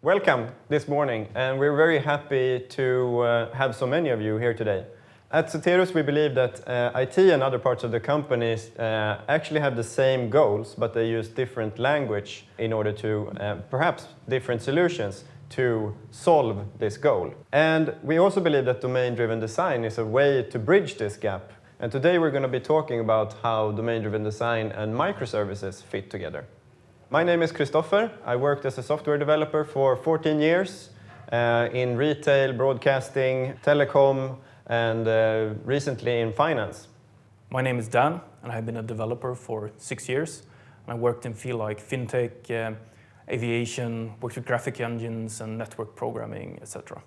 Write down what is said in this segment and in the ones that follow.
Welcome this morning, and we're very happy to have so many of you here today. At Citerus, we believe that IT and other parts of the companies actually have the same goals, but they use different language in order to perhaps different solutions to solve this goal. And we also believe that domain-driven design is a way to bridge this gap. And today we're going to be talking about how domain-driven design and microservices fit together. My name is Christoffer. I worked as a software developer for 14 years in retail, broadcasting, telecom, and recently in finance. My name is Dan, and I've been a developer for 6 years. I worked in fields like fintech, aviation, worked with graphic engines and network programming, etc.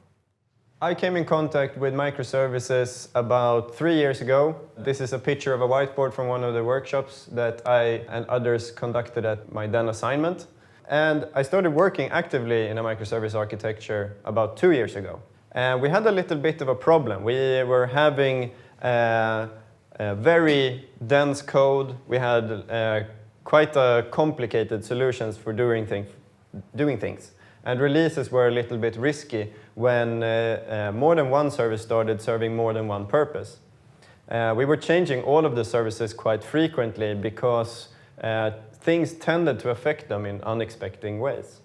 I came in contact with microservices about 3 years ago. This is a picture of a whiteboard from one of the workshops that I and others conducted at my then assignment. And I started working actively in a microservice architecture about 2 years ago. And we had a little bit of a problem. We were having a very dense code. We had quite complicated solutions for doing things. And releases were a little bit risky when more than one service started serving more than one purpose. We were changing all of the services quite frequently because things tended to affect them in unexpected ways.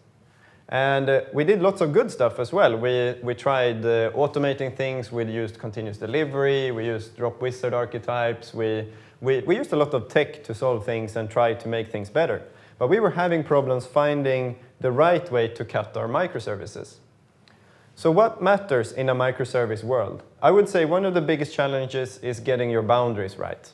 And we did lots of good stuff as well. We tried automating things. We used continuous delivery. We used drop wizard archetypes. We used a lot of tech to solve things and try to make things better. But we were having problems finding the right way to cut our microservices. So what matters in a microservice world? I would say one of the biggest challenges is getting your boundaries right.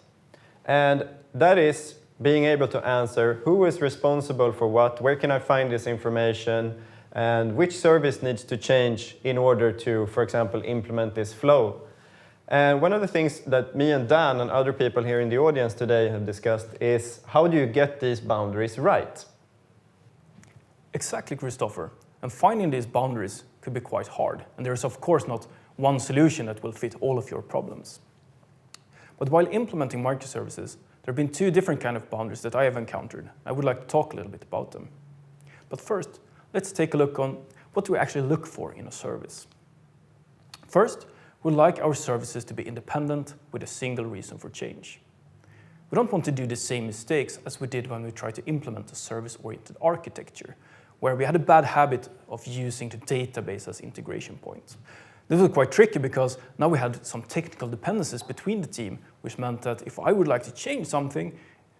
And that is being able to answer who is responsible for what, where can I find this information, and which service needs to change in order to, for example, implement this flow. And one of the things that me and Dan and other people here in the audience today have discussed is how do you get these boundaries right? Exactly, Christoffer. And finding these boundaries could be quite hard. And there is, of course, not one solution that will fit all of your problems. But while implementing microservices, there have been two different kinds of boundaries that I have encountered. I would like to talk a little bit about them. But first, let's take a look on what do we actually look for in a service. First, we'd like our services to be independent with a single reason for change. We don't want to do the same mistakes as we did when we tried to implement a service-oriented architecture, where we had a bad habit of using the database as integration points. This was quite tricky because now we had some technical dependencies between the team, which meant that if I would like to change something,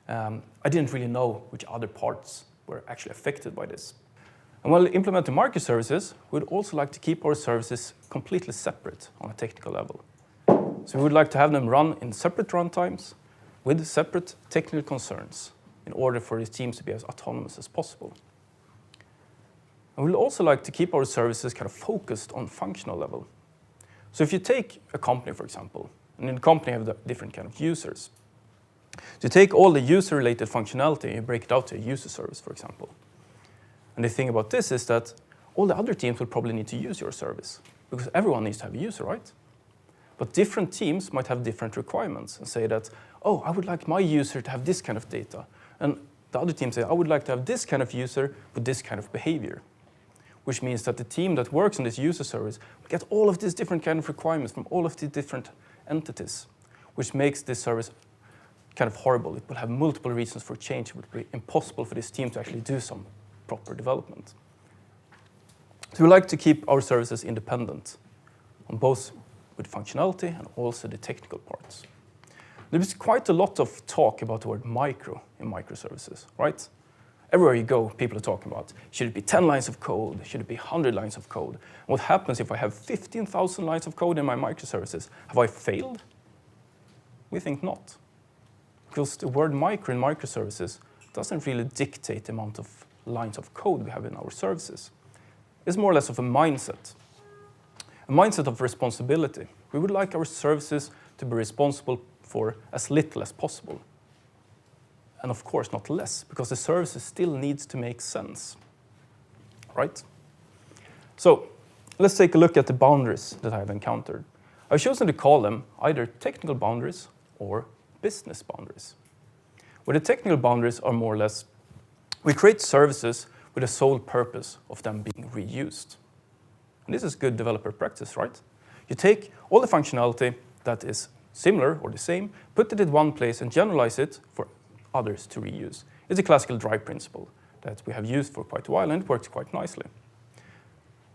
I didn't really know which other parts were actually affected by this. And while implementing microservices, we'd also like to keep our services completely separate on a technical level. So we would like to have them run in separate runtimes with separate technical concerns in order for these teams to be as autonomous as possible. And we'd also like to keep our services kind of focused on functional level. So if you take a company, for example, and in the company you have different kind of users. So you take all the user-related functionality and you break it out to a user service, for example. And the thing about this is that all the other teams will probably need to use your service because everyone needs to have a user, right? But different teams might have different requirements and say that, oh, I would like my user to have this kind of data. And the other team say, I would like to have this kind of user with this kind of behavior. Which means that the team that works on this user service will get all of these different kind of requirements from all of the different entities, which makes this service kind of horrible. It will have multiple reasons for change. It would be impossible for this team to actually do some proper development. So we like to keep our services independent, on both with functionality and also the technical parts. There is quite a lot of talk about the word micro in microservices, right? Everywhere you go, people are talking about, should it be 10 lines of code? Should it be 100 lines of code? And what happens if I have 15,000 lines of code in my microservices? Have I failed? We think not. Because the word micro in microservices doesn't really dictate the amount of lines of code we have in our services. It's more or less of a mindset of responsibility. We would like our services to be responsible for as little as possible. And of course not less, because the services still needs to make sense, right? So let's take a look at the boundaries that I've encountered. I've chosen to call them either technical boundaries or business boundaries. Where the technical boundaries are more or less, we create services with the sole purpose of them being reused. And this is good developer practice, right? You take all the functionality that is similar or the same, put it in one place and generalize it for others to reuse. It's a classical drive principle that we have used for quite a while, and it works quite nicely.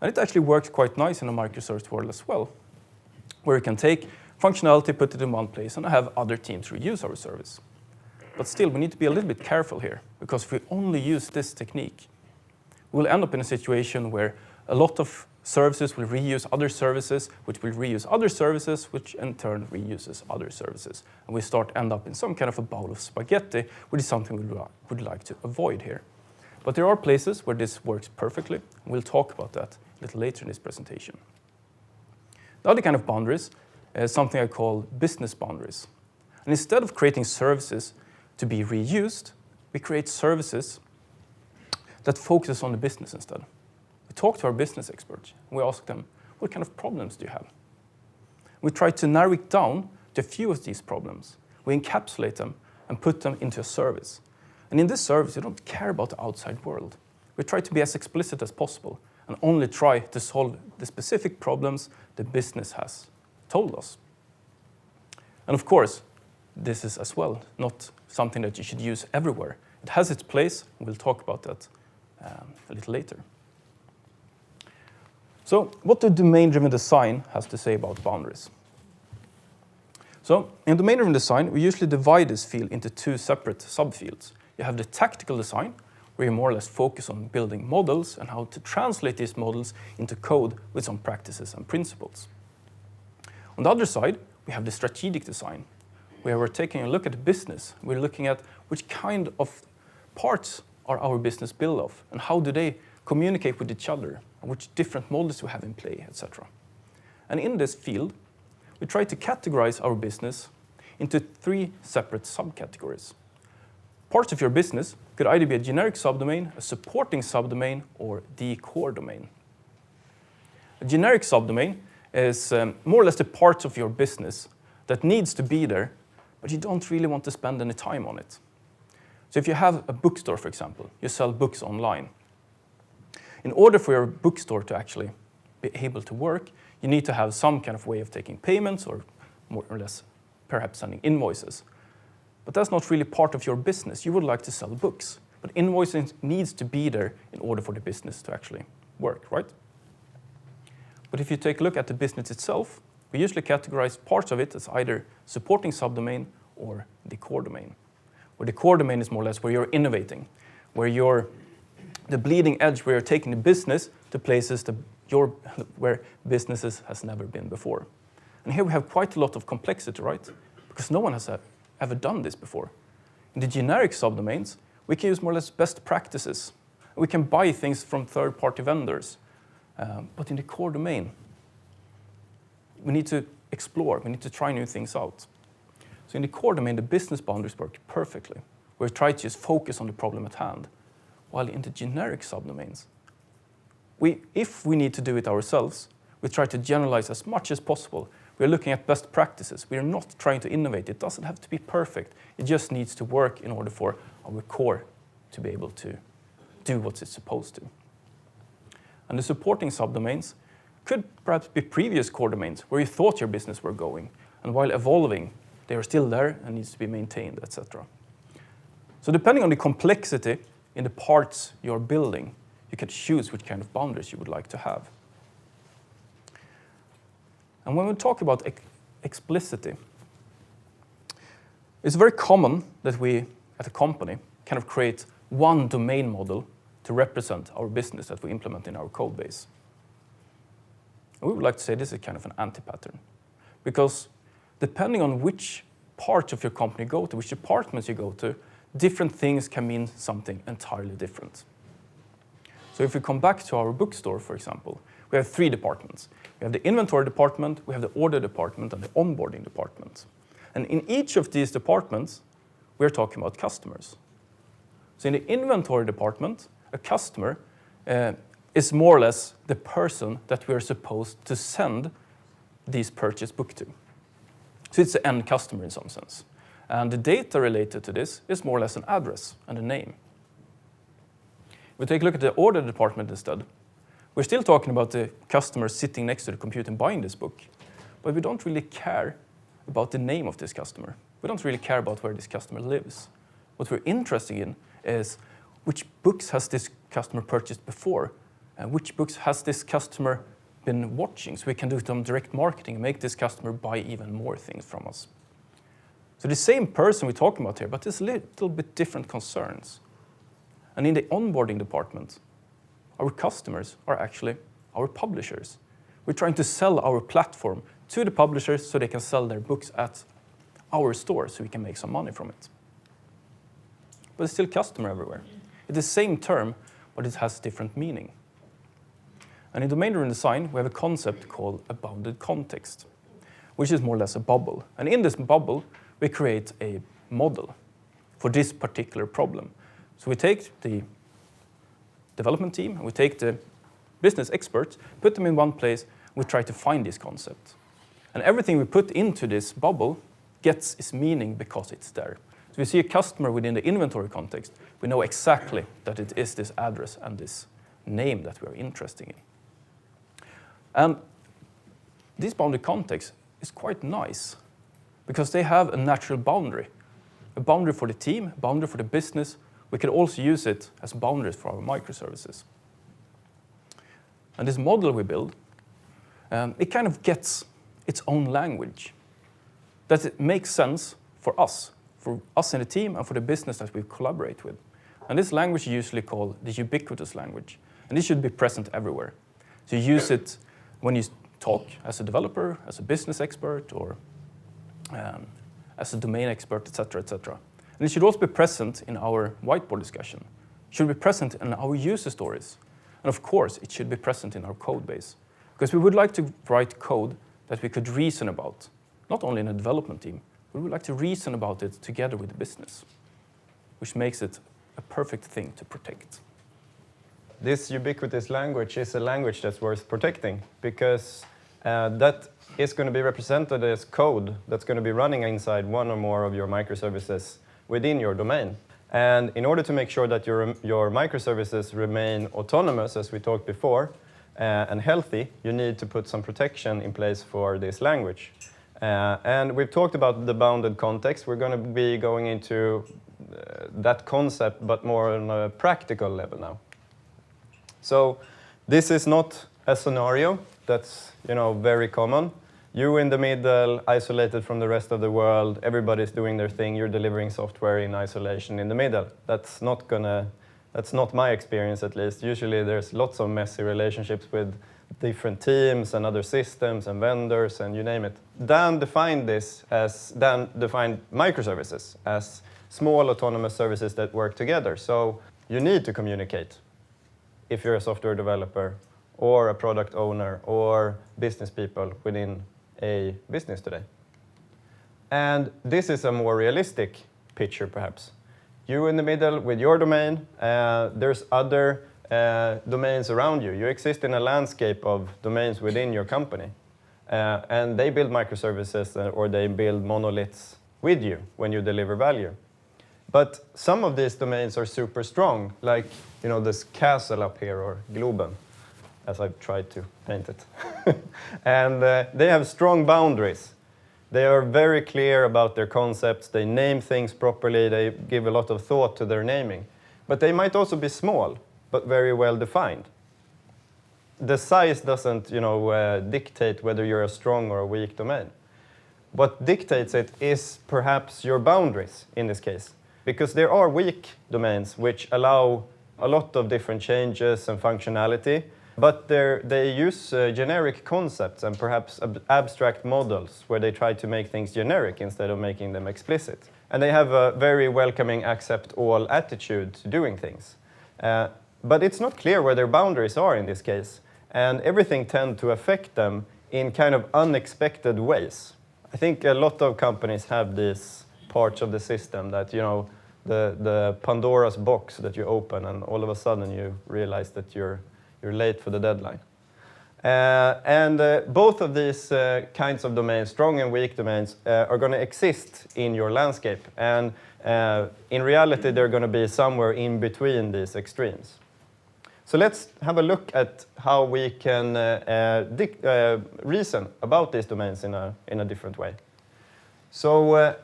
And it actually works quite nice in a microservice world as well, where you can take functionality, put it in one place, and have other teams reuse our service. But still, we need to be a little bit careful here, because if we only use this technique, we'll end up in a situation where a lot of services will reuse other services, which will reuse other services, which in turn reuses other services. And we end up in some kind of a bowl of spaghetti, which is something we would like to avoid here. But there are places where this works perfectly. We'll talk about that a little later in this presentation. The other kind of boundaries is something I call business boundaries. And instead of creating services to be reused, we create services that focus on the business instead. We talk to our business experts. And we ask them, what kind of problems do you have? We try to narrow it down to a few of these problems. We encapsulate them and put them into a service. And in this service, you don't care about the outside world. We try to be as explicit as possible and only try to solve the specific problems the business has told us. And of course, this is as well not something that you should use everywhere. It has its place. We'll talk about that a little later. So what do domain-driven design has to say about boundaries? So in domain-driven design, we usually divide this field into two separate subfields. You have the tactical design, where you more or less focus on building models and how to translate these models into code with some practices and principles. On the other side, we have the strategic design, where we're taking a look at the business. We're looking at which kind of parts are our business built of, and how do they communicate with each other, and which different models we have in play, etc. And in this field, we try to categorize our business into three separate subcategories. Parts of your business could either be a generic subdomain, a supporting subdomain, or the core domain. A generic subdomain is more or less the parts of your business that needs to be there, but you don't really want to spend any time on it. So if you have a bookstore, for example, you sell books online. In order for your bookstore to actually be able to work, you need to have some kind of way of taking payments, or more or less perhaps sending invoices. But that's not really part of your business. You would like to sell books, but invoicing needs to be there in order for the business to actually work, right? But if you take a look at the business itself, we usually categorize parts of it as either supporting subdomain or the core domain. Where the core domain is more or less where you're innovating, where you're the bleeding edge, where you're taking the business to places where businesses has never been before. And here we have quite a lot of complexity, right? Because no one has ever done this before. In the generic subdomains, we can use more or less best practices. We can buy things from third-party vendors. But in the core domain, we need to explore. We need to try new things out. So in the core domain, the business boundaries work perfectly. We try to just focus on the problem at hand. While in the generic subdomains, if we need to do it ourselves, we try to generalize as much as possible. We're looking at best practices. We're not trying to innovate. It doesn't have to be perfect. It just needs to work in order for our core to be able to do what it's supposed to. And the supporting subdomains could perhaps be previous core domains where you thought your business were going. And while evolving, they are still there and needs to be maintained, etc. So depending on the complexity in the parts you're building, you can choose which kind of boundaries you would like to have. And when we talk about explicitity, it's very common that we, at a company, kind of create one domain model to represent our business that we implement in our code base. And we would like to say this is kind of an anti-pattern, because depending on which part of your company you go to, which departments you go to, different things can mean something entirely different. So if we come back to our bookstore, for example, we have three departments. We have the inventory department, we have the order department, and the onboarding department. And in each of these departments, we're talking about customers. So in the inventory department, a customer is more or less the person that we are supposed to send these purchase book to. So it's the end customer in some sense. And the data related to this is more or less an address and a name. We take a look at the order department instead. We're still talking about the customer sitting next to the computer and buying this book, but we don't really care about the name of this customer. We don't really care about where this customer lives. What we're interested in is which books has this customer purchased before, and which books has this customer been watching, so we can do some direct marketing and make this customer buy even more things from us. So the same person we're talking about here, but there's a little bit different concerns. And in the onboarding department, our customers are actually our publishers. We're trying to sell our platform to the publishers so they can sell their books at our store so we can make some money from it. But it's still customer everywhere. It's the same term, but it has different meaning. And in domain-driven design, we have a concept called a bounded context, which is more or less a bubble. And in this bubble, we create a model for this particular problem. So we take the development team, and we take the business experts, put them in one place, and we try to find this concept. And everything we put into this bubble gets its meaning because it's there. So we see a customer within the inventory context, we know exactly that it is this address and this name that we are interested in. And this bounded context is quite nice because they have a natural boundary. A boundary for the team, a boundary for the business. We can also use it as boundaries for our microservices. And this model we build, it kind of gets its own language. That it makes sense for us in the team and for the business that we collaborate with. And this language is usually called the ubiquitous language. And this should be present everywhere. So you use it when you talk as a developer, as a business expert, or as a domain expert, etc., etc. And it should also be present in our whiteboard discussion. It should be present in our user stories. And of course, it should be present in our code base. Because we would like to write code that we could reason about, not only in a development team, but we would like to reason about it together with the business, which makes it a perfect thing to protect. This ubiquitous language is a language that's worth protecting because that is going to be represented as code that's going to be running inside one or more of your microservices within your domain. And in order to make sure that your microservices remain autonomous, as we talked before, and healthy, you need to put some protection in place for this language. And we've talked about the bounded context. We're going to be going into that concept, but more on a practical level now. So this is not a scenario that's very common. You in the middle, isolated from the rest of the world, everybody's doing their thing, you're delivering software in isolation in the middle. That's not my experience, at least. Usually there's lots of messy relationships with different teams and other systems and vendors and you name it. Dan defined microservices as small autonomous services that work together. So you need to communicate if you're a software developer or a product owner or business people within a business today. And this is a more realistic picture, perhaps. You in the middle with your domain, there's other domains around you. You exist in a landscape of domains within your company. And they build microservices or they build monoliths with you when you deliver value. But some of these domains are super strong, like this castle up here, or Globen, as I've tried to paint it. And they have strong boundaries. They are very clear about their concepts. They name things properly. They give a lot of thought to their naming. But they might also be small, but very well defined. The size doesn't, dictate whether you're a strong or a weak domain. What dictates it is perhaps your boundaries in this case. Because there are weak domains which allow a lot of different changes and functionality, but they use generic concepts and perhaps abstract models where they try to make things generic instead of making them explicit. And they have a very welcoming accept-all attitude to doing things. But it's not clear where their boundaries are in this case, and everything tends to affect them in kind of unexpected ways. I think a lot of companies have these parts of the system that, the Pandora's box that you open and all of a sudden you realize that you're late for the deadline. And both of these kinds of domains, strong and weak domains, are going to exist in your landscape. And in reality, they're going to be somewhere in between these extremes. So let's have a look at how we can reason about these domains in a different way. So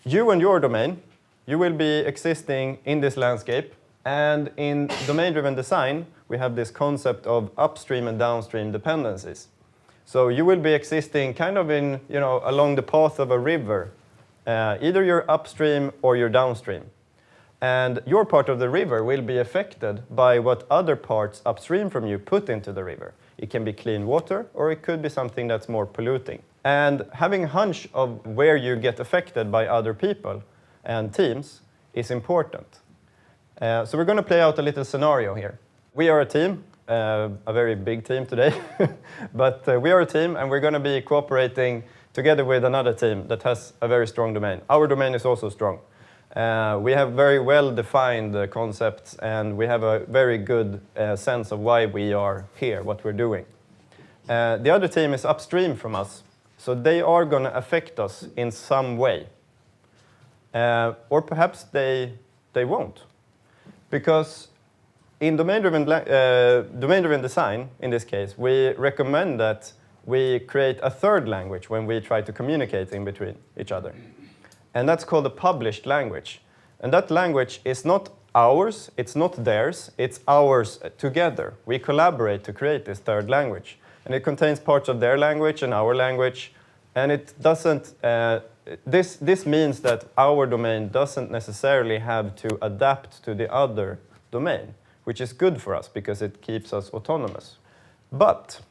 you and your domain, you will be existing in this landscape. And in domain-driven design, we have this concept of upstream and downstream dependencies. So you will be existing kind of in, along the path of a river. Either you're upstream or you're downstream. And your part of the river will be affected by what other parts upstream from you put into the river. It can be clean water, or it could be something that's more polluting. And having a hunch of where you get affected by other people and teams is important. So we're going to play out a little scenario here. We are a team, a very big team today, but we are a team, and we're going to be cooperating together with another team that has a very strong domain. Our domain is also strong. We have very well-defined concepts, and we have a very good sense of why we are here, what we're doing. The other team is upstream from us, so they are going to affect us in some way. Or perhaps they won't. Because in domain-driven design, in this case, we recommend that we create a third language when we try to communicate in between each other. And that's called a published language. And that language is not ours, it's not theirs, it's ours together. We collaborate to create this third language. And it contains parts of their language and our language. And it doesn't, this means that our domain doesn't necessarily have to adapt to the other domain, which is good for us because it keeps us autonomous. But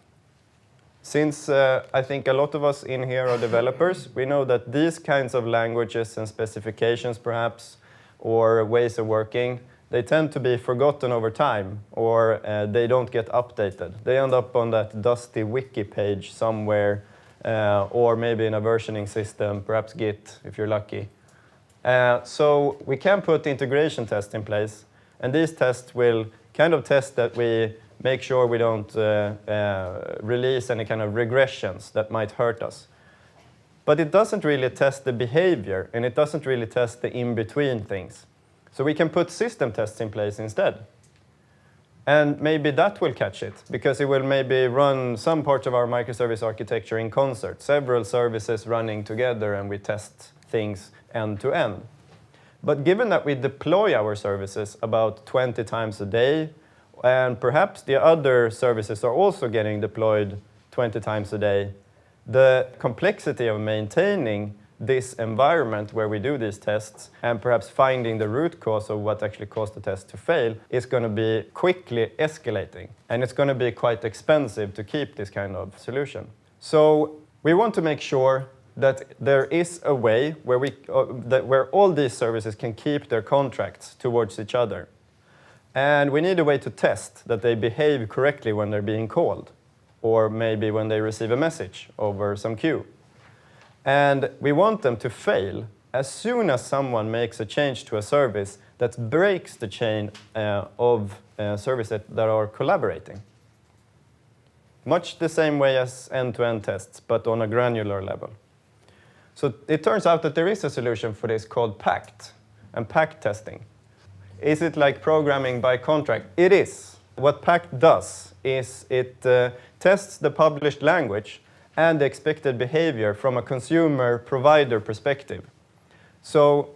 since I think a lot of us in here are developers, we know that these kinds of languages and specifications perhaps, or ways of working, they tend to be forgotten over time, or they don't get updated. They end up on that dusty wiki page somewhere, or maybe in a versioning system, perhaps Git, if you're lucky. So we can put integration tests in place, and these tests will kind of test that we make sure we don't release any kind of regressions that might hurt us. But it doesn't really test the behavior, and it doesn't really test the in-between things. So we can put system tests in place instead. And maybe that will catch it, because it will maybe run some parts of our microservice architecture in concert, several services running together, and we test things end to end. But given that we deploy our services about 20 times a day, and perhaps the other services are also getting deployed 20 times a day, the complexity of maintaining this environment where we do these tests and perhaps finding the root cause of what actually caused the test to fail is going to be quickly escalating. And it's going to be quite expensive to keep this kind of solution. So we want to make sure that there is a way where, where all these services can keep their contracts towards each other. And we need a way to test that they behave correctly when they're being called, or maybe when they receive a message over some queue. And we want them to fail as soon as someone makes a change to a service that breaks the chain of services that are collaborating. Much the same way as end-to-end tests, but on a granular level. So it turns out that there is a solution for this called pact and pact testing. Is it like programming by contract? It is. What pact does is it tests the published language and the expected behavior from a consumer-provider perspective. So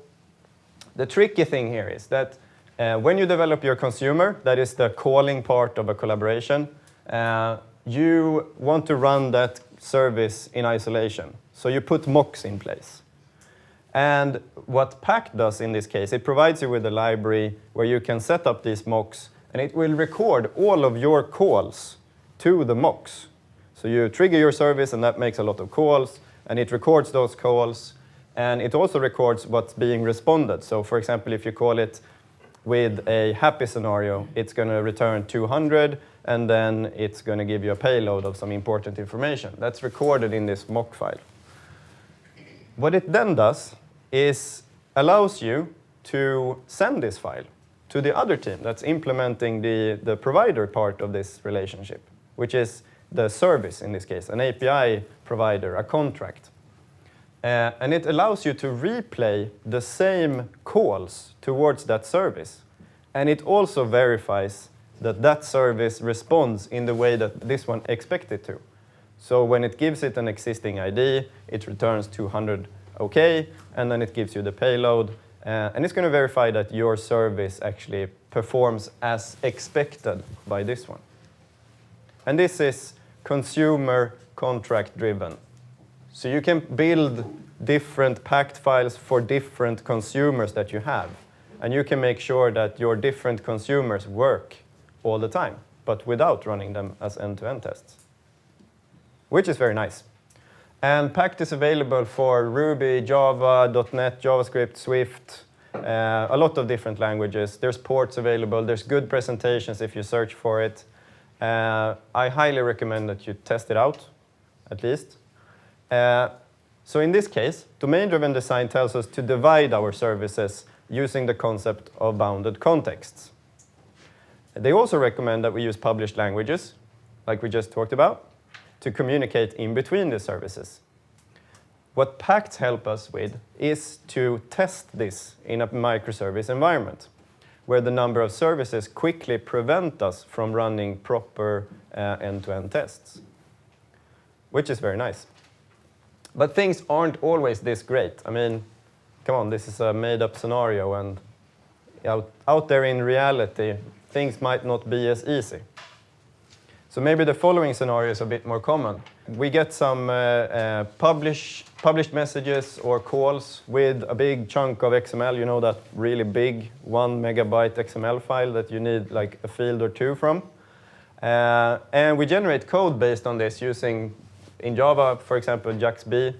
the tricky thing here is that when you develop your consumer, that is the calling part of a collaboration, you want to run that service in isolation. So you put mocks in place. And what pact does in this case, it provides you with a library where you can set up these mocks, and it will record all of your calls to the mocks. So you trigger your service, and that makes a lot of calls, and it records those calls, and it also records what's being responded. So for example, if you call it with a happy scenario, it's going to return 200, and then it's going to give you a payload of some important information. That's recorded in this mock file. What it then does is allows you to send this file to the other team that's implementing the provider part of this relationship, which is the service in this case, an API provider, a contract. And it allows you to replay the same calls towards that service. And it also verifies that that service responds in the way that this one expects it to. So when it gives it an existing ID, it returns 200 OK, and then it gives you the payload. And it's going to verify that your service actually performs as expected by this one. And this is consumer contract driven. So you can build different packed files for different consumers that you have. And you can make sure that your different consumers work all the time, but without running them as end-to-end tests, which is very nice. And Pact is available for Ruby, Java, .NET, JavaScript, Swift, a lot of different languages. There's ports available. There's good presentations if you search for it. I highly recommend that you test it out, at least. So in this case, domain-driven design tells us to divide our services using the concept of bounded contexts. They also recommend that we use published languages, like we just talked about, to communicate in between the services. What pacts help us with is to test this in a microservice environment, where the number of services quickly prevent us from running proper end-to-end tests, which is very nice. But things aren't always this great. I mean, come on, this is a made-up scenario, and out there in reality, things might not be as easy. So maybe the following scenario is a bit more common. We get some published messages or calls with a big chunk of XML, you know, that really big 1 megabyte XML file that you need like a field or two from. And we generate code based on this using, in Java, for example, JAX-B.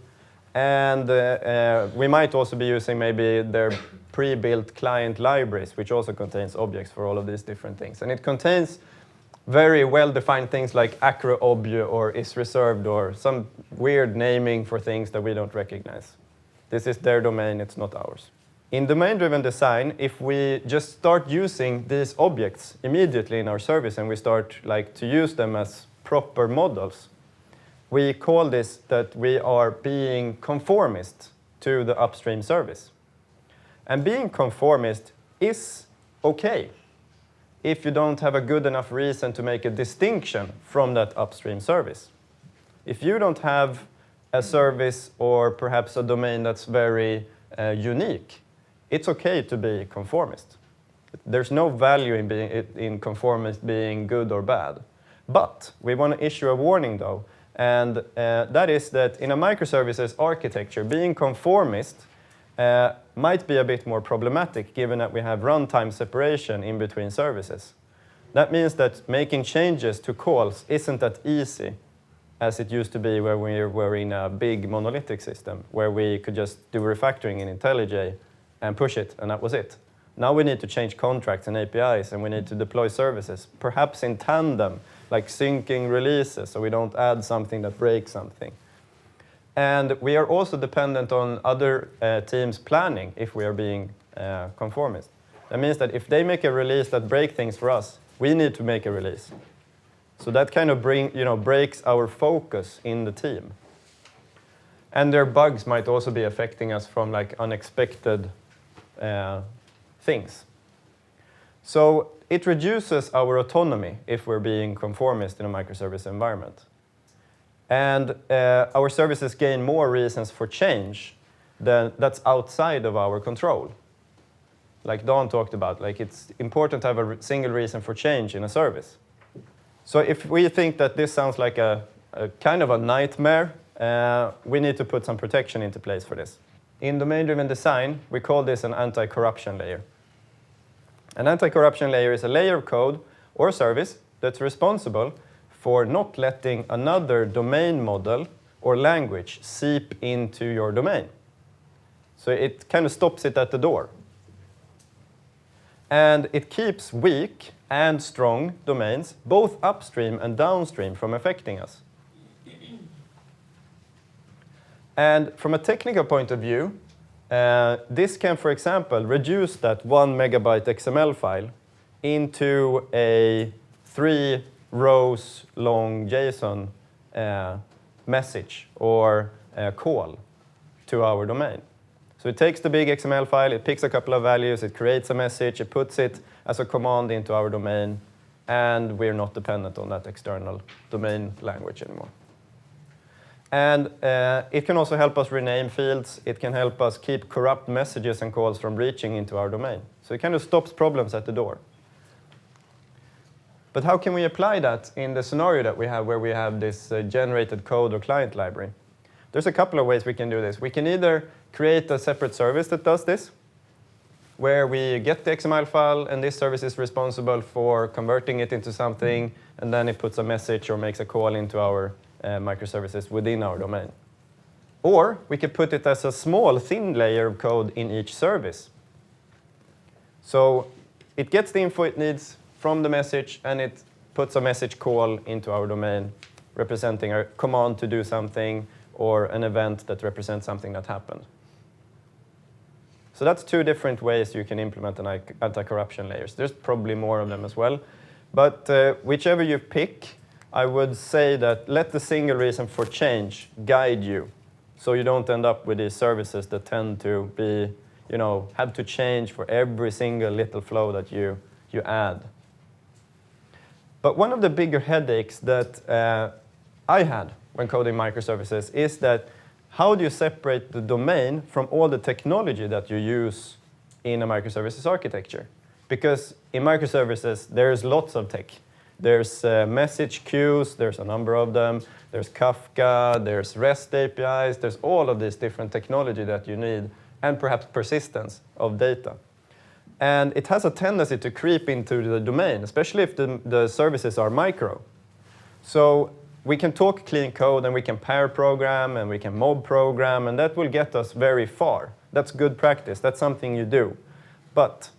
And we might also be using maybe their pre-built client libraries, which also contains objects for all of these different things. And it contains very well-defined things like acro-obj or is reserved or some weird naming for things that we don't recognize. This is their domain, it's not ours. In domain-driven design, if we just start using these objects immediately in our service and we start to use them as proper models, we call this that we are being conformist to the upstream service. And being conformist is okay if you don't have a good enough reason to make a distinction from that upstream service. If you don't have a service or perhaps a domain that's very unique, it's okay to be conformist. There's no value in conformist being good or bad. But we want to issue a warning, though, and that is that in a microservices architecture, being conformist might be a bit more problematic given that we have runtime separation in between services. That means that making changes to calls isn't that easy as it used to be where we were in a big monolithic system where we could just do refactoring in IntelliJ and push it, and that was it. Now we need to change contracts and APIs, and we need to deploy services, perhaps in tandem, like syncing releases so we don't add something that breaks something. And we are also dependent on other teams' planning if we are being conformist. That means that if they make a release that breaks things for us, we need to make a release. So that kind of breaks our focus in the team. And their bugs might also be affecting us from unexpected things. So it reduces our autonomy if we're being conformist in a microservice environment. And our services gain more reasons for change that's outside of our control. Like Don talked about, it's important to have a single reason for change in a service. So if we think that this sounds like a kind of a nightmare, we need to put some protection into place for this. In domain-driven design, we call this an anti-corruption layer. An anti-corruption layer is a layer of code or service that's responsible for not letting another domain model or language seep into your domain. So it kind of stops it at the door. And it keeps weak and strong domains, both upstream and downstream, from affecting us. And from a technical point of view, this can, for example, reduce that 1 megabyte XML file into a 3 rows long JSON message or call to our domain. So it takes the big XML file, it picks a couple of values, it creates a message, it puts it as a command into our domain, and we're not dependent on that external domain language anymore. And it can also help us rename fields. It can help us keep corrupt messages and calls from reaching into our domain. So it kind of stops problems at the door. But how can we apply that in the scenario that we have where we have this generated code or client library? There's a couple of ways we can do this. We can either create a separate service that does this, where we get the XML file, and this service is responsible for converting it into something, and then it puts a message or makes a call into our microservices within our domain. Or we could put it as a small, thin layer of code in each service. So it gets the info it needs from the message, and it puts a message call into our domain, representing a command to do something or an event that represents something that happened. So that's two different ways you can implement anti-corruption layers. There's probably more of them as well. But whichever you pick, I would say that let the single reason for change guide you, so you don't end up with these services that tend to be, have to change for every single little flow that you add. But one of the bigger headaches that I had when coding microservices is that how do you separate the domain from all the technology that you use in a microservices architecture? Because in microservices, there's lots of tech. There's message queues, there's a number of them. There's Kafka, there's REST APIs, there's all of this different technology that you need, and perhaps persistence of data. And it has a tendency to creep into the domain, especially if the services are micro. So we can talk clean code, and we can pair program, and we can mob program, and that will get us very far. That's good practice. That's something you do. But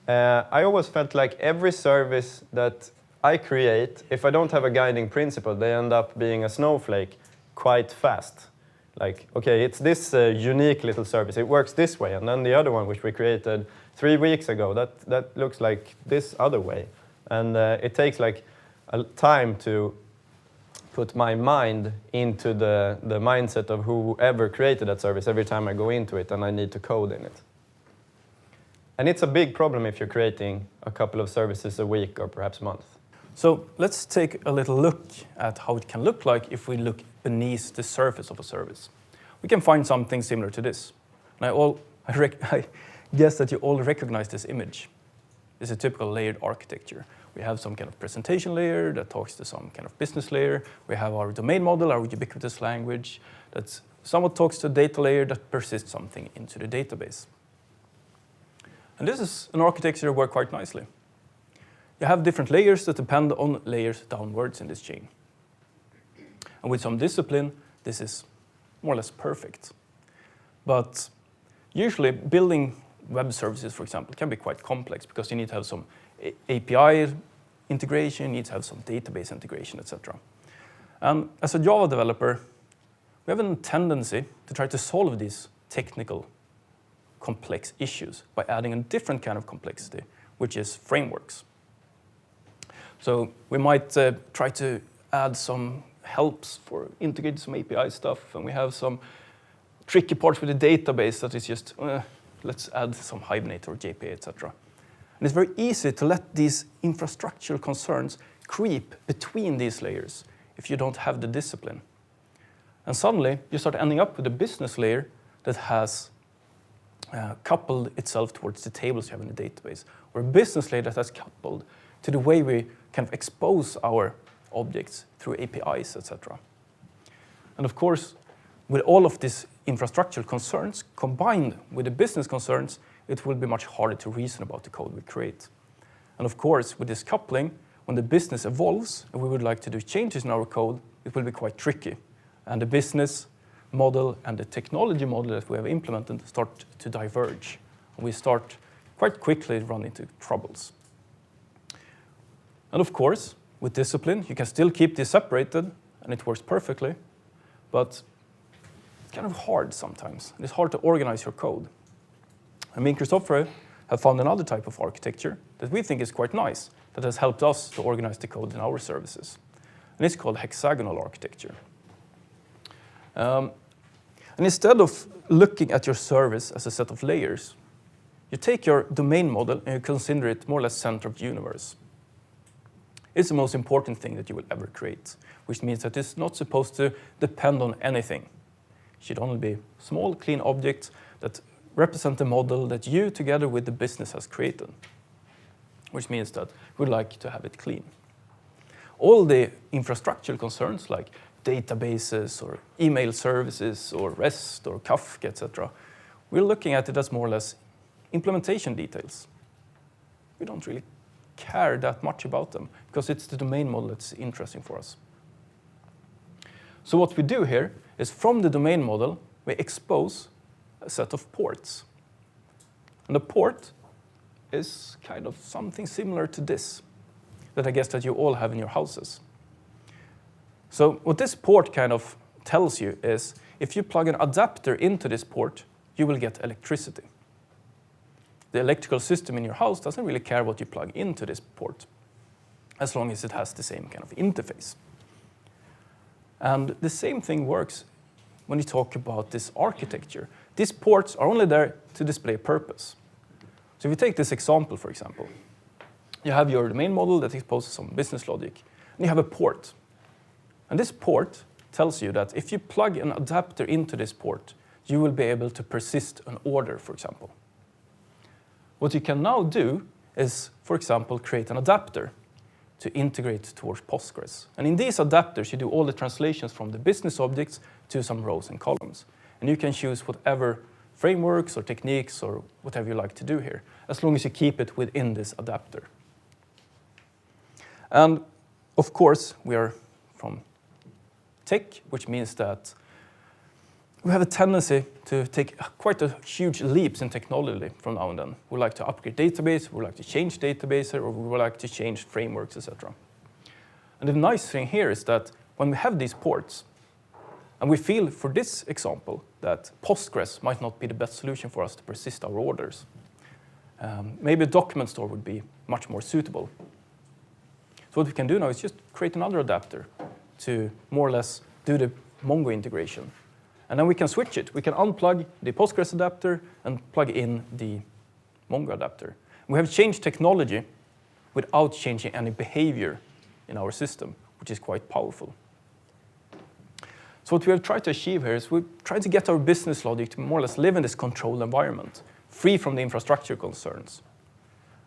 I always felt like every service that I create, if I don't have a guiding principle, they end up being a snowflake quite fast. Like, okay, it's this unique little service. It works this way. And then the other one, which we created 3 weeks ago, that looks like this other way. And it takes like a time to put my mind into the mindset of whoever created that service every time I go into it and I need to code in it. And it's a big problem if you're creating a couple of services a week or perhaps a month. So let's take a little look at how it can look like if we look beneath the surface of a service. We can find something similar to this. And I guess that you all recognize this image. It's a typical layered architecture. We have some kind of presentation layer that talks to some kind of business layer. We have our domain model, our ubiquitous language, that somewhat talks to a data layer that persists something into the database. And this is an architecture that works quite nicely. You have different layers that depend on layers downwards in this chain. And with some discipline, this is more or less perfect. But usually building web services, for example, can be quite complex because you need to have some API integration, you need to have some database integration, etc. And as a Java developer, we have a tendency to try to solve these technical complex issues by adding a different kind of complexity, which is frameworks. So we might try to add some helps for integrating some API stuff, and we have some tricky parts with the database that is just, let's add some Hibernate or JPA, etc. And it's very easy to let these infrastructural concerns creep between these layers if you don't have the discipline. And suddenly, you start ending up with a business layer that has coupled itself towards the tables you have in the database, or a business layer that has coupled to the way we kind of expose our objects through APIs, etc. And of course, with all of these infrastructural concerns combined with the business concerns, it will be much harder to reason about the code we create. And of course, with this coupling, when the business evolves and we would like to do changes in our code, it will be quite tricky. And the business model and the technology model that we have implemented start to diverge. And we start quite quickly to run into troubles. And of course, with discipline, you can still keep this separated, and it works perfectly, but it's kind of hard sometimes. It's hard to organize your code. And me and Christoffer have found another type of architecture that we think is quite nice, that has helped us to organize the code in our services. And it's called hexagonal architecture. And instead of looking at your service as a set of layers, you take your domain model and you consider it more or less center of the universe. is the most important thing that you will ever create, which means that it's not supposed to depend on anything. It should only be small, clean objects that represent the model that you, together with the business, has created, which means that we'd like to have it clean. All the infrastructural concerns like databases or email services or REST or Kafka, etc., we're looking at it as more or less implementation details. We don't really care that much about them because it's the domain model that's interesting for us. So what we do here is from the domain model, we expose a set of ports. And the port is kind of something similar to this, that I guess that you all have in your houses. So what this port kind of tells you is if you plug an adapter into this port, you will get electricity. The electrical system in your house doesn't really care what you plug into this port, as long as it has the same kind of interface. And the same thing works when you talk about this architecture. These ports are only there to display a purpose. So if you take this example, for example, you have your domain model that exposes some business logic, and you have a port. And this port tells you that if you plug an adapter into this port, you will be able to persist an order, for example. What you can now do is, for example, create an adapter to integrate towards Postgres. And in these adapters, you do all the translations from the business objects to some rows and columns. And you can choose whatever frameworks or techniques or whatever you like to do here, as long as you keep it within this adapter. And of course, we are from tech, which means that we have a tendency to take quite a huge leaps in technology from now and then. We like to upgrade database, we like to change database, or we would like to change frameworks, etc. And the nice thing here is that when we have these ports, and we feel for this example that Postgres might not be the best solution for us to persist our orders, maybe a document store would be much more suitable. So what we can do now is just create another adapter to more or less do the Mongo integration. And then we can switch it. We can unplug the Postgres adapter and plug in the Mongo adapter. We have changed technology without changing any behavior in our system, which is quite powerful. So what we have tried to achieve here is we've tried to get our business logic to more or less live in this controlled environment, free from the infrastructure concerns.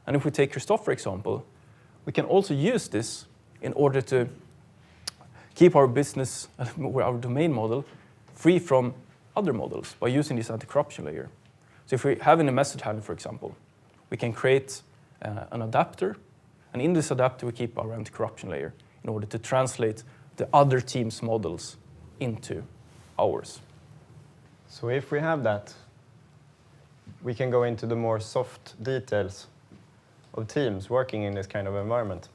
And if we take Christoffer example, we can also use this in order to keep our business, our domain model, free from other models by using this anti-corruption layer. So if we have in a message handler, for example, we can create an adapter, and in this adapter we keep our anti-corruption layer in order to translate the other team's models into ours. So if we have that, we can go into the more soft details of teams working in this kind of environment.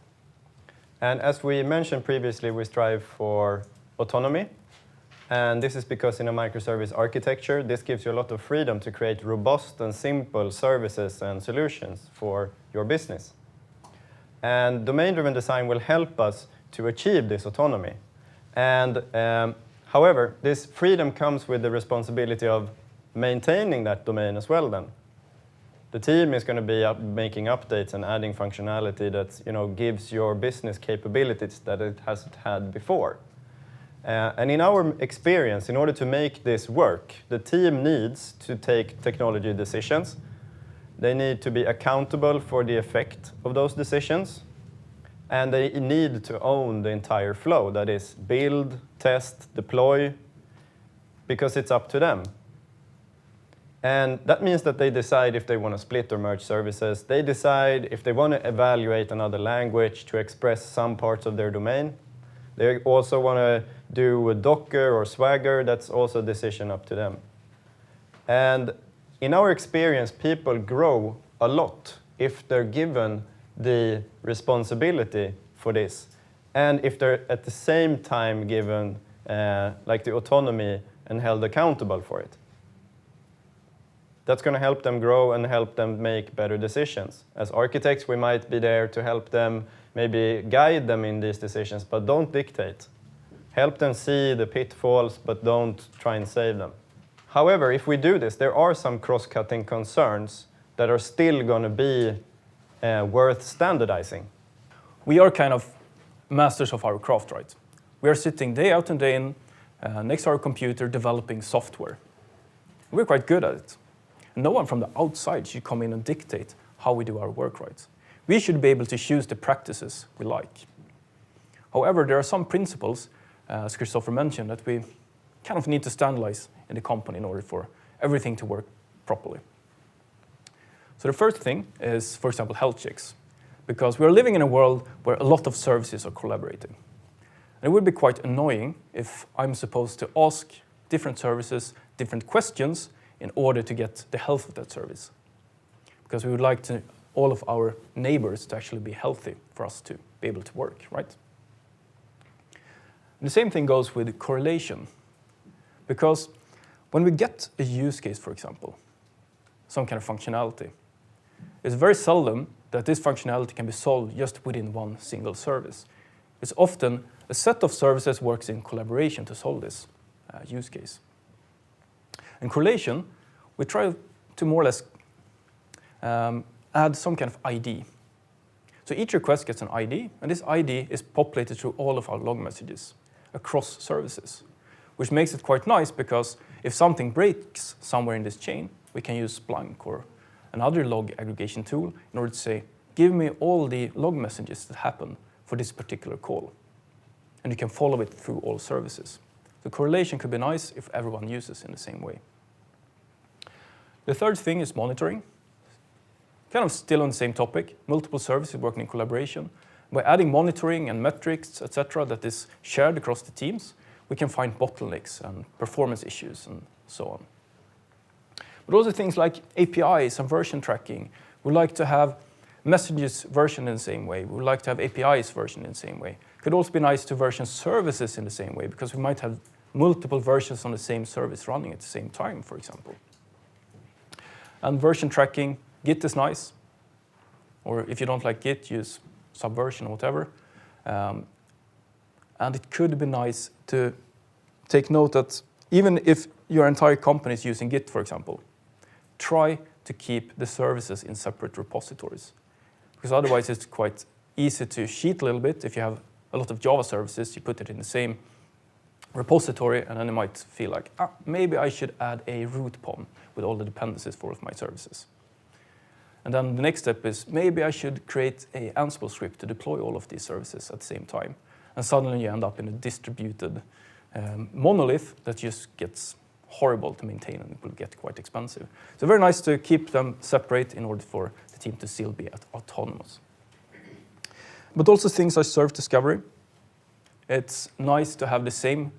And as we mentioned previously, we strive for autonomy. And this is because in a microservice architecture, this gives you a lot of freedom to create robust and simple services and solutions for your business. And domain-driven design will help us to achieve this autonomy. And however, this freedom comes with the responsibility of maintaining that domain as well then. The team is going to be making updates and adding functionality that gives your business capabilities that it hasn't had before. And in our experience, in order to make this work, the team needs to take technology decisions. They need to be accountable for the effect of those decisions. And they need to own the entire flow, that is, build, test, deploy, because it's up to them. And that means that they decide if they want to split or merge services. They decide if they want to evaluate another language to express some parts of their domain. They also want to do a Docker or Swagger. That's also a decision up to them. And in our experience, people grow a lot if they're given the responsibility for this, and if they're at the same time given like the autonomy and held accountable for it. That's going to help them grow and help them make better decisions. As architects, we might be there to help them, maybe guide them in these decisions, but don't dictate. Help them see the pitfalls, but don't try and save them. However, if we do this, there are some cross-cutting concerns that are still going to be worth standardizing. We are kind of masters of our craft, right? We are sitting day out and day in next to our computer developing software. We're quite good at it. No one from the outside should come in and dictate how we do our work, right? We should be able to choose the practices we like. However, there are some principles, as Christoffer mentioned, that we kind of need to standardize in the company in order for everything to work properly. So the first thing is, for example, health checks, because we are living in a world where a lot of services are collaborating. And it would be quite annoying if I'm supposed to ask different services different questions in order to get the health of that service. Because we would like all of our neighbors to actually be healthy for us to be able to work, right? And the same thing goes with correlation. Because when we get a use case, for example, some kind of functionality, it's very seldom that this functionality can be solved just within one single service. It's often a set of services works in collaboration to solve this use case. In correlation, we try to more or less add some kind of ID. So each request gets an ID, and this ID is populated through all of our log messages across services, which makes it quite nice because if something breaks somewhere in this chain, we can use Splunk or another log aggregation tool in order to say, give me all the log messages that happen for this particular call. And you can follow it through all services. The correlation could be nice if everyone uses in the same way. The third thing is monitoring. Kind of still on the same topic, multiple services working in collaboration. By adding monitoring and metrics, etc., that is shared across the teams, we can find bottlenecks and performance issues and so on. But also things like APIs and version tracking. We like to have messages versioned in the same way. We like to have APIs versioned in the same way. It could also be nice to version services in the same way because we might have multiple versions on the same service running at the same time, for example. And version tracking, Git is nice. Or if you don't like Git, use Subversion or whatever. And it could be nice to take note that even if your entire company is using Git, for example, try to keep the services in separate repositories. Because otherwise it's quite easy to cheat a little bit. If you have a lot of Java services, you put it in the same repository, and then you might feel like, maybe I should add a root POM with all the dependencies for all of my services. And then the next step is, maybe I should create an Ansible script to deploy all of these services at the same time. And suddenly you end up in a distributed monolith that just gets horrible to maintain and it will get quite expensive. So very nice to keep them separate in order for the team to still be autonomous. But also things like service discovery. It's nice to have the same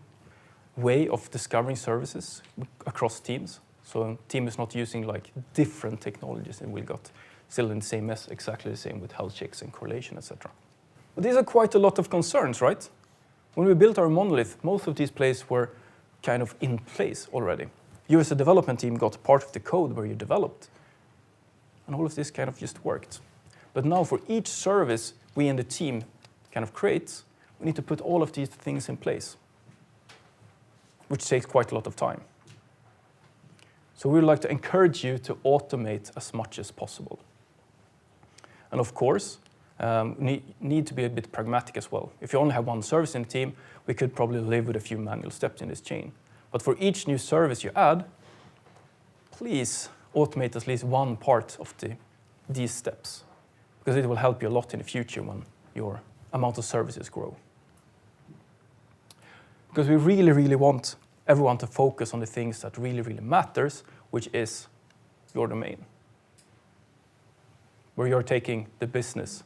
way of discovering services across teams. So a team is not using like different technologies and we got still in the same mess, exactly the same with health checks and correlation, etc. But these are quite a lot of concerns, right? When we built our monolith, most of these places were kind of in place already. You as a development team got part of the code where you developed. And all of this kind of just worked. But now for each service we in the team kind of create, we need to put all of these things in place, which takes quite a lot of time. So we would like to encourage you to automate as much as possible. And of course, need to be a bit pragmatic as well. If you only have one service in the team, we could probably live with a few manual steps in this chain. But for each new service you add, please automate at least one part of these steps, because it will help you a lot in the future when your amount of services grow. Because we really, really want everyone to focus on the things that really, really matters, which is your domain, where you're taking the business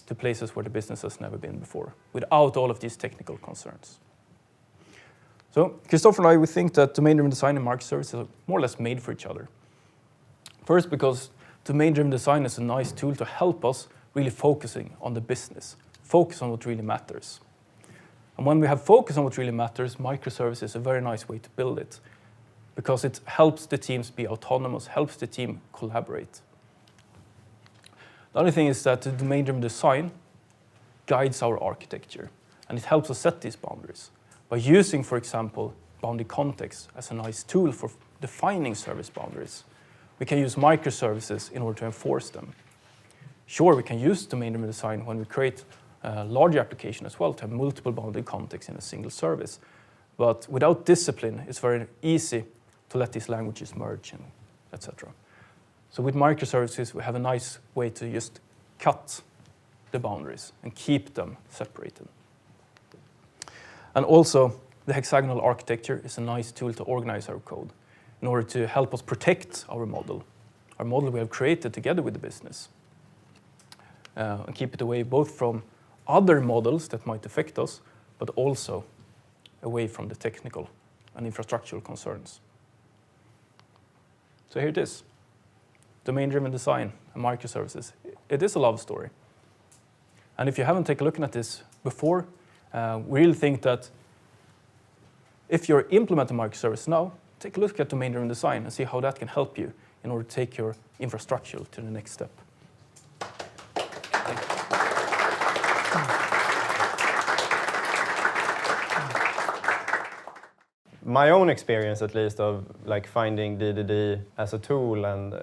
to places where the business has never been before, without all of these technical concerns. So Christoffer and I, we think that domain-driven design and microservices are more or less made for each other. First, because domain-driven design is a nice tool to help us really focusing on the business, focus on what really matters. And when we have focus on what really matters, microservices is a very nice way to build it, because it helps the teams be autonomous, helps the team collaborate. The other thing is that the domain-driven design guides our architecture, and it helps us set these boundaries. By using, for example, boundary context as a nice tool for defining service boundaries, we can use microservices in order to enforce them. Sure, we can use domain-driven design when we create larger application as well to have multiple bounded contexts in a single service. But without discipline, it's very easy to let these languages merge, and etc. So with microservices, we have a nice way to just cut the boundaries and keep them separated. And also, the hexagonal architecture is a nice tool to organize our code in order to help us protect our model we have created together with the business, and keep it away both from other models that might affect us, but also away from the technical and infrastructural concerns. So here it is, domain-driven design and microservices. It is a love story. And if you haven't taken a look at this before, we really think that if you're implementing microservices now, take a look at domain-driven design and see how that can help you in order to take your infrastructure to the next step. My own experience, at least, of like finding DDD as a tool and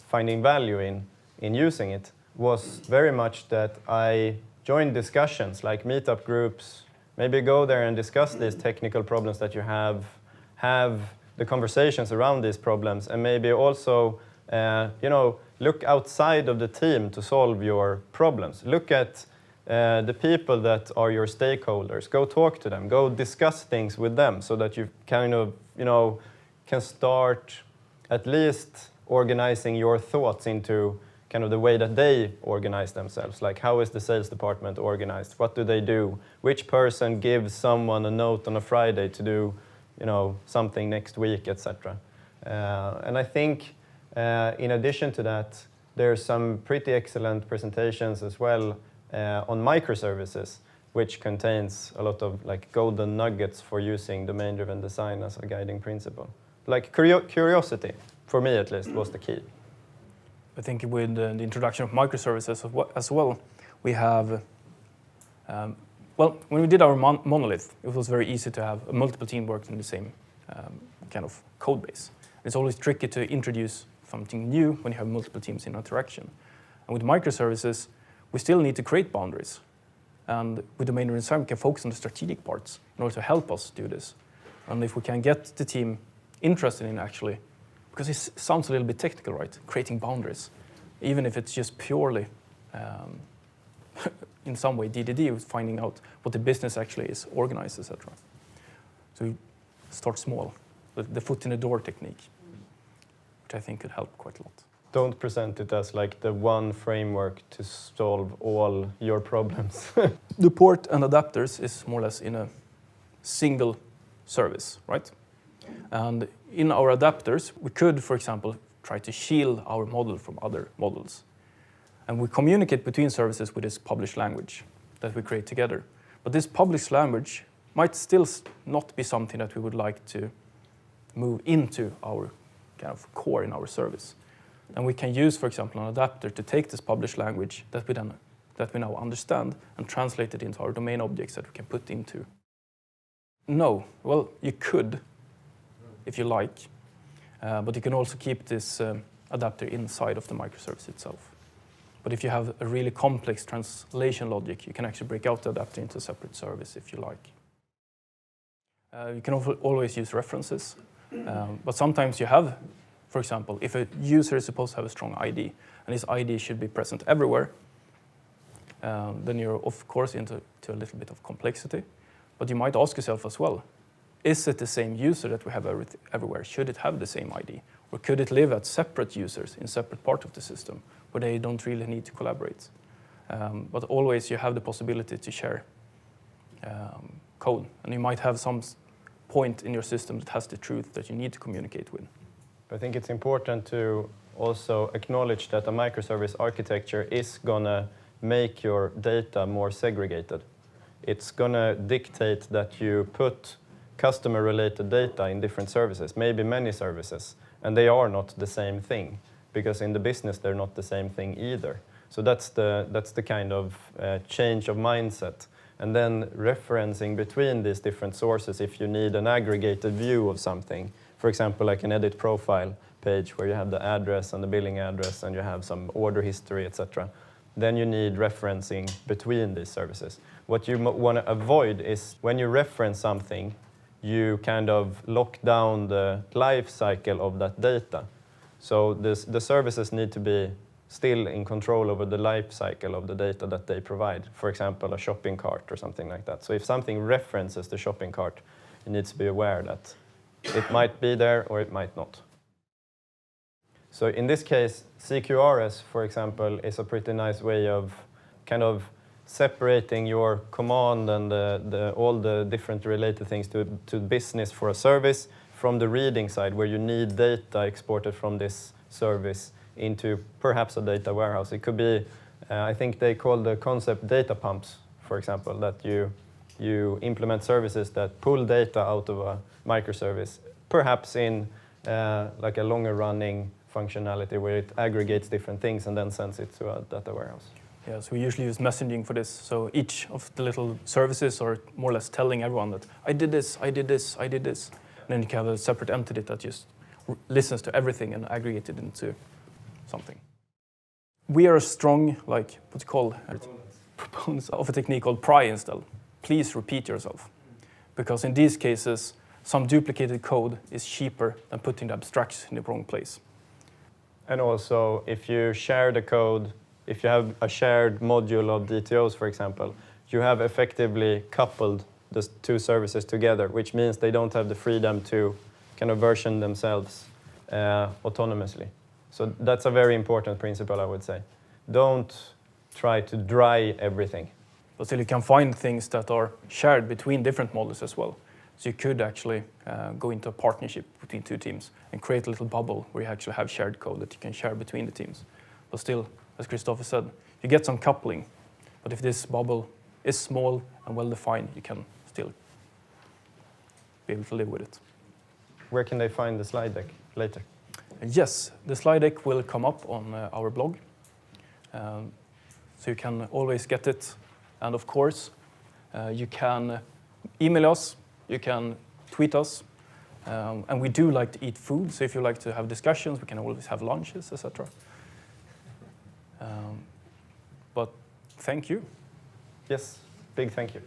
finding value in using it was very much that I joined discussions like meetup groups, maybe go there and discuss these technical problems that you have the conversations around these problems, and maybe also look outside of the team to solve your problems. Look at the people that are your stakeholders. Go talk to them. Go discuss things with them so that you kind of, can start at least organizing your thoughts into kind of the way that they organize themselves. Like, how is the sales department organized? What do they do? Which person gives someone a note on a Friday to do, something next week, etc. And I think in addition to that, there's some pretty excellent presentations as well on microservices, which contains a lot of like golden nuggets for using domain-driven design as a guiding principle. Like curiosity, for me at least, was the key. I think with the introduction of microservices as well, we have, when we did our monolith, it was very easy to have a multiple team working in the same kind of code base. It's always tricky to introduce something new when you have multiple teams in interaction. And with microservices, we still need to create boundaries. And with domain-driven design, we can focus on the strategic parts in order to help us do this. And if we can get the team interested in actually, because it sounds a little bit technical, right? Creating boundaries, even if it's just purely, in some way, DDD, finding out what the business actually is, organized, etc. So we start small, the foot in the door technique, which I think could help quite a lot. Don't present it as like the one framework to solve all your problems. The port and adapters is more or less in a single service, right? And in our adapters, we could, for example, try to shield our model from other models. And we communicate between services with this published language that we create together. But this published language might still not be something that we would like to move into our kind of core in our service. And we can use, for example, an adapter to take this published language that we now understand and translate it into our domain objects that we can put into. No, well, you could, if you like, but you can also keep this adapter inside of the microservice itself. But if you have a really complex translation logic, you can actually break out the adapter into a separate service if you like. You can always use references, but sometimes you have, for example, if a user is supposed to have a strong ID, and this ID should be present everywhere, then you're of course into a little bit of complexity. But you might ask yourself as well, is it the same user that we have everywhere? Should it have the same ID? Or could it live as separate users in separate parts of the system where they don't really need to collaborate? But always you have the possibility to share code. And you might have some point in your system that has the truth that you need to communicate with. I think it's important to also acknowledge that a microservice architecture is going to make your data more segregated. It's going to dictate that you put customer-related data in different services, maybe many services, and they are not the same thing, because in the business they're not the same thing either. So that's the kind of change of mindset. And then referencing between these different sources if you need an aggregated view of something. For example, like an edit profile page where you have the address and the billing address and you have some order history, etc. then you need referencing between these services. What you want to avoid is when you reference something, you kind of lock down the life cycle of that data. So the services need to be still in control over the life cycle of the data that they provide. For example, a shopping cart or something like that. So if something references the shopping cart, you need to be aware that it might be there or it might not. So in this case, CQRS, for example, is a pretty nice way of kind of separating your command and all the different related things to business for a service from the reading side, where you need data exported from this service into perhaps a data warehouse. It could be, I think they call the concept data pumps, for example, that you implement services that pull data out of a microservice, perhaps in like a longer running functionality where it aggregates different things and then sends it to a data warehouse. Yeah, so we usually use messaging for this. So each of the little services are more or less telling everyone that I did this, I did this, I did this. And then you can have a separate entity that just listens to everything and aggregates it into something. We are a strong, like, what's it called? Proponents of a technique called pry install. Please repeat yourself. Because in these cases, some duplicated code is cheaper than putting the abstracts in the wrong place. And also, if you share the code, if you have a shared module of DTOs, for example, you have effectively coupled the two services together, which means they don't have the freedom to kind of version themselves autonomously. So that's a very important principle, I would say. Don't try to dry everything. But still, you can find things that are shared between different models as well. So you could actually go into a partnership between two teams and create a little bubble where you actually have shared code that you can share between the teams. But still, as Christoffer said, you get some coupling. But if this bubble is small and well-defined, you can still be able to live with it. Where can they find the slide deck later? Yes, the slide deck will come up on our blog. So you can always get it. And of course, you can email us, you can tweet us. And we do like to eat food, so if you like to have discussions, we can always have lunches, etc. But thank you. Yes, big thank you.